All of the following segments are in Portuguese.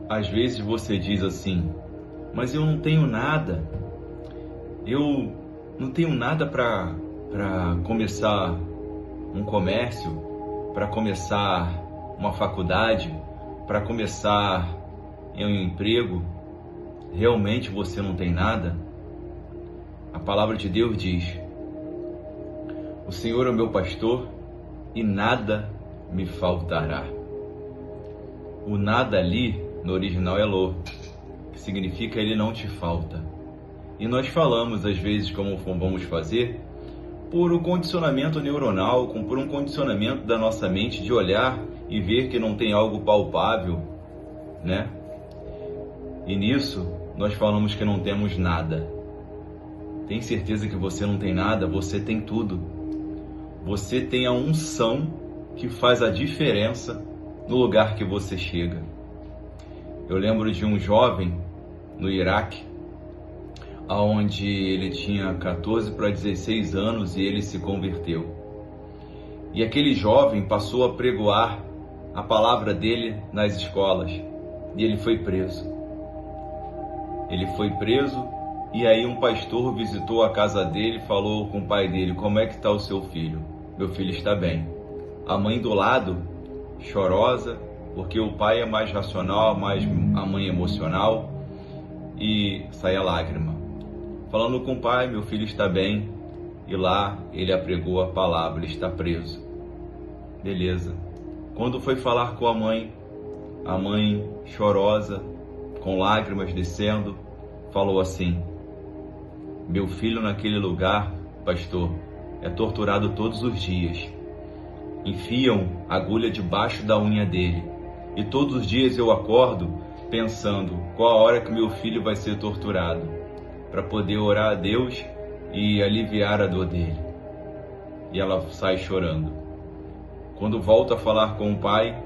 Às vezes você diz assim, mas eu não tenho nada, eu não tenho nada para começar um comércio, para começar uma faculdade, para começar um emprego. Realmente você não tem nada? A palavra de Deus diz: o Senhor é o meu pastor e nada me faltará. O nada ali no original é lo, que significa ele não te falta. E nós falamos às vezes como vamos fazer por um condicionamento neuronal, por um condicionamento da nossa mente de olhar e ver que não tem algo palpável, né? E nisso nós falamos que não temos nada. Tem certeza que você não tem nada? Você tem tudo. Você tem a unção que faz a diferença no lugar que você chega. Eu lembro de um jovem no Iraque, onde ele tinha 14 para 16 anos e ele se converteu. E aquele jovem passou a pregoar a palavra dele nas escolas e ele foi preso. Ele foi preso e aí um pastor visitou a casa dele e falou com o pai dele: como é que está o seu filho? Meu filho está bem. A mãe do lado, chorosa, porque o pai é mais racional, a mãe emocional, e saía lágrima. Falando com o pai: meu filho está bem. E lá ele apregou a palavra: ele está preso. Beleza. Quando foi falar com a mãe chorosa, com lágrimas descendo, falou assim: meu filho naquele lugar, pastor, é torturado todos os dias. Enfiam agulha debaixo da unha dele. E todos os dias eu acordo pensando qual a hora que meu filho vai ser torturado, para poder orar a Deus e aliviar a dor dele. E ela sai chorando. Quando volta a falar com o pai: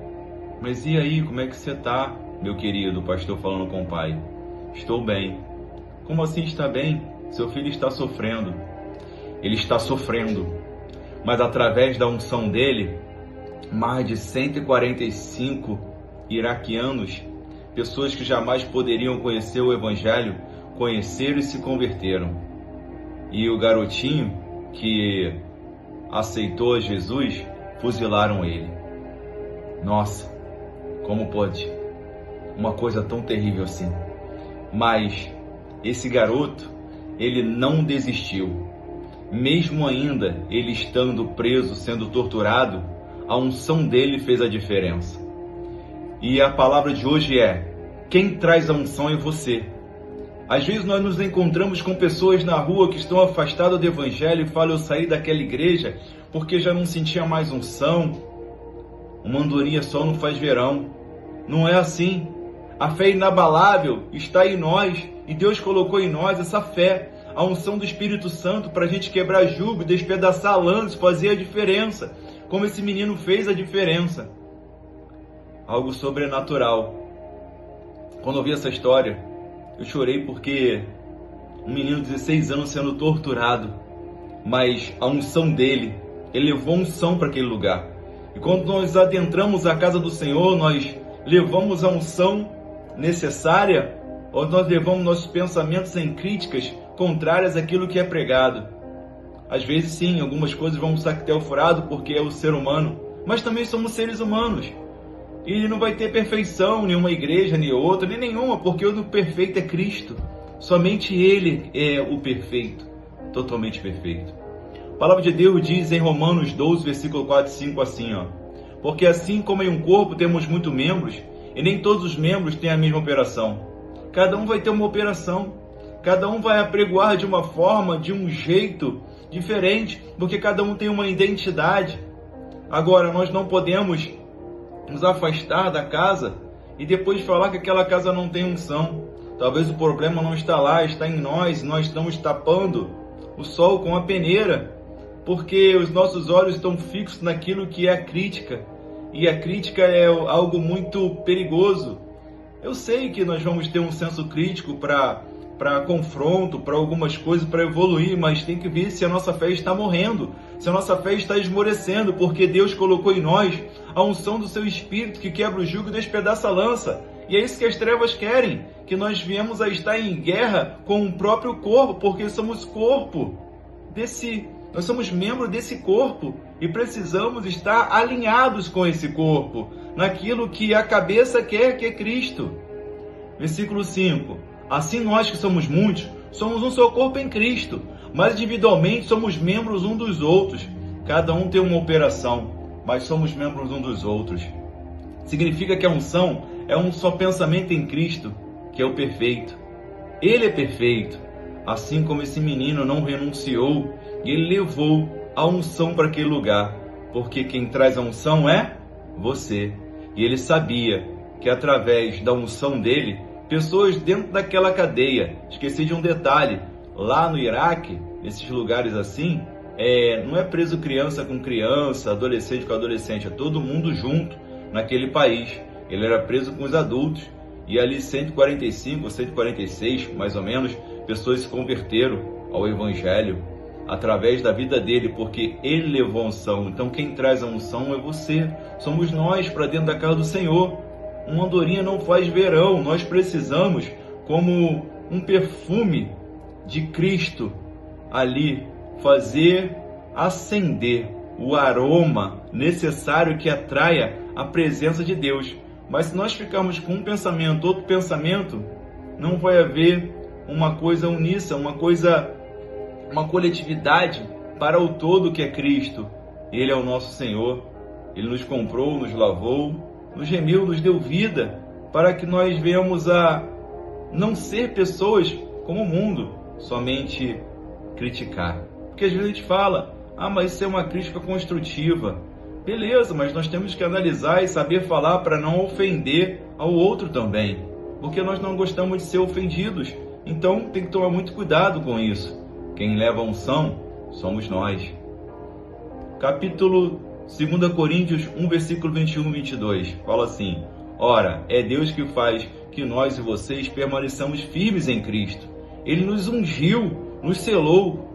mas e aí, como é que você está, meu querido? O pastor falando com o pai: estou bem. Como assim está bem? Seu filho está sofrendo. Ele está sofrendo, mas através da unção dele, mais de 145 iraquianos, pessoas que jamais poderiam conhecer o Evangelho, conheceram e se converteram. E o garotinho que aceitou Jesus, fuzilaram ele. Nossa, como pode? Uma coisa tão terrível assim. Mas esse garoto, ele não desistiu. Mesmo ainda ele estando preso, sendo torturado, a unção dele fez a diferença. E a palavra de hoje é: quem traz a unção é você. Às vezes nós nos encontramos com pessoas na rua que estão afastadas do Evangelho e falam: eu saí daquela igreja porque já não sentia mais unção. Uma andorinha só não faz verão. Não é assim. A fé inabalável está em nós e Deus colocou em nós essa fé, a unção do Espírito Santo para a gente quebrar jugo, despedaçar lances, fazer a diferença, como esse menino fez a diferença. Algo sobrenatural. Quando eu vi essa história, eu chorei porque um menino de 16 anos sendo torturado, mas a unção dele, ele levou unção para aquele lugar. E quando nós adentramos a casa do Senhor, nós levamos a unção necessária, ou nós levamos nossos pensamentos em críticas contrárias àquilo que é pregado. Às vezes sim, algumas coisas vão saquear o furado porque é o ser humano, mas também somos seres humanos. E não vai ter perfeição, nenhuma igreja, nem outra, nem nenhuma, porque o perfeito é Cristo. Somente Ele é o perfeito, totalmente perfeito. A palavra de Deus diz em Romanos 12, versículo 4 e 5 assim, porque assim como em um corpo temos muitos membros, e nem todos os membros têm a mesma operação. Cada um vai ter uma operação, cada um vai apregoar de uma forma, de um jeito diferente, porque cada um tem uma identidade. Agora, nós não podemos nos afastar da casa e depois falar que aquela casa não tem unção. Talvez o problema não está lá, está em nós. Nós estamos tapando o sol com a peneira, porque os nossos olhos estão fixos naquilo que é a crítica. E a crítica é algo muito perigoso. Eu sei que nós vamos ter um senso crítico para confronto, para algumas coisas, para evoluir, mas tem que ver se a nossa fé está morrendo, se a nossa fé está esmorecendo, porque Deus colocou em nós a unção do seu Espírito que quebra o jugo e despedaça a lança. E é isso que as trevas querem, que nós viemos a estar em guerra com o próprio corpo, porque somos corpo nós somos membro desse corpo e precisamos estar alinhados com esse corpo, naquilo que a cabeça quer, que é Cristo. Versículo 5. Assim nós que somos muitos, somos um só corpo em Cristo, mas individualmente somos membros uns dos outros. Cada um tem uma operação, mas somos membros uns dos outros. Significa que a unção é um só pensamento em Cristo, que é o perfeito. Ele é perfeito, assim como esse menino não renunciou e ele levou a unção para aquele lugar, porque quem traz a unção é você. E ele sabia que através da unção dele, pessoas dentro daquela cadeia, esqueci de um detalhe, lá no Iraque, nesses lugares assim, não é preso criança com criança, adolescente com adolescente, é todo mundo junto naquele país. Ele era preso com os adultos e ali 145 ou 146, mais ou menos, pessoas se converteram ao Evangelho através da vida dele, porque ele levou a unção. Então quem traz a unção é você, somos nós para dentro da casa do Senhor. Uma andorinha não faz verão, nós precisamos, como um perfume de Cristo ali, fazer acender o aroma necessário que atraia a presença de Deus. Mas se nós ficarmos com um pensamento, outro pensamento, não vai haver uma coisa uníssona, uma coletividade para o todo que é Cristo. Ele é o nosso Senhor, Ele nos comprou, nos lavou, nos remiu, nos deu vida, para que nós venhamos a não ser pessoas como o mundo, somente criticar. Porque às vezes a gente fala, mas isso é uma crítica construtiva. Beleza, mas nós temos que analisar e saber falar para não ofender ao outro também, porque nós não gostamos de ser ofendidos. Então tem que tomar muito cuidado com isso. Quem leva a unção somos nós. Capítulo 2 Coríntios 1, versículo 21 e 22, fala assim: Ora, é Deus que faz que nós e vocês permaneçamos firmes em Cristo. Ele nos ungiu, nos selou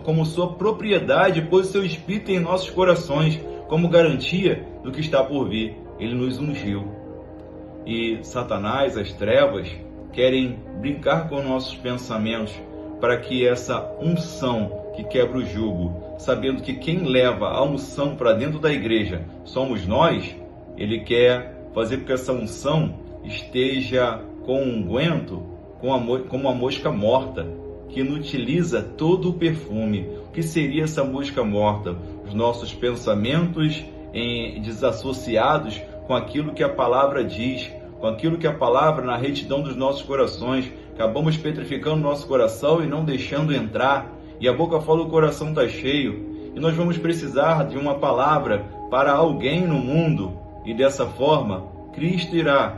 como sua propriedade, pôs seu Espírito em nossos corações, como garantia do que está por vir. Ele nos ungiu. E Satanás, as trevas, querem brincar com nossos pensamentos para que essa unção que quebra o jugo, sabendo que quem leva a unção para dentro da igreja somos nós, ele quer fazer com que essa unção esteja com um unguento, como uma mosca morta, que inutiliza todo o perfume. O que seria essa mosca morta? Os nossos pensamentos desassociados com aquilo que a palavra diz, com aquilo que a palavra, na retidão dos nossos corações, acabamos petrificando nosso coração e não deixando entrar, e a boca fala, o coração está cheio, e nós vamos precisar de uma palavra para alguém no mundo, e dessa forma, Cristo irá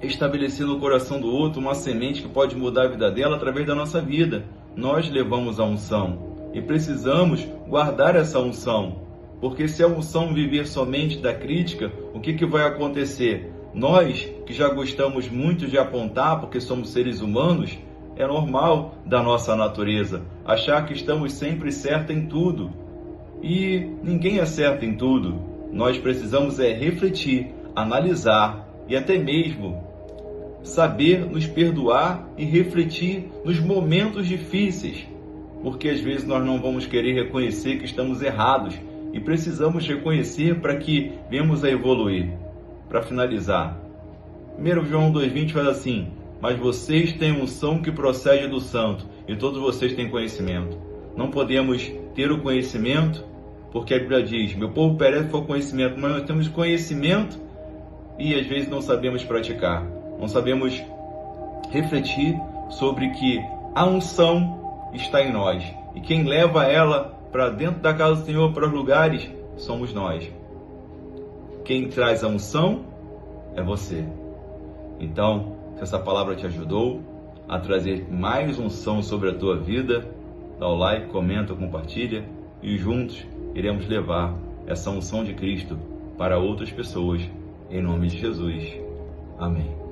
estabelecer no coração do outro uma semente que pode mudar a vida dela através da nossa vida. Nós levamos a unção, e precisamos guardar essa unção, porque se a unção viver somente da crítica, o que vai acontecer? Nós, que já gostamos muito de apontar, porque somos seres humanos, é normal da nossa natureza achar que estamos sempre certos em tudo. E ninguém é certo em tudo. Nós precisamos refletir, analisar e até mesmo saber nos perdoar e refletir nos momentos difíceis. Porque às vezes nós não vamos querer reconhecer que estamos errados e precisamos reconhecer para que venhamos a evoluir. Para finalizar, 1 João 2,20 faz assim: Mas vocês têm unção que procede do santo, e todos vocês têm conhecimento. Não podemos ter o conhecimento, porque a Bíblia diz, meu povo perece por conhecimento, mas nós temos conhecimento e às vezes não sabemos praticar. Não sabemos refletir sobre que a unção está em nós. E quem leva ela para dentro da casa do Senhor, para os lugares, somos nós. Quem traz a unção é você. Então, se essa palavra te ajudou a trazer mais unção sobre a tua vida, dá o like, comenta, compartilha e juntos iremos levar essa unção de Cristo para outras pessoas. Em nome de Jesus. Amém.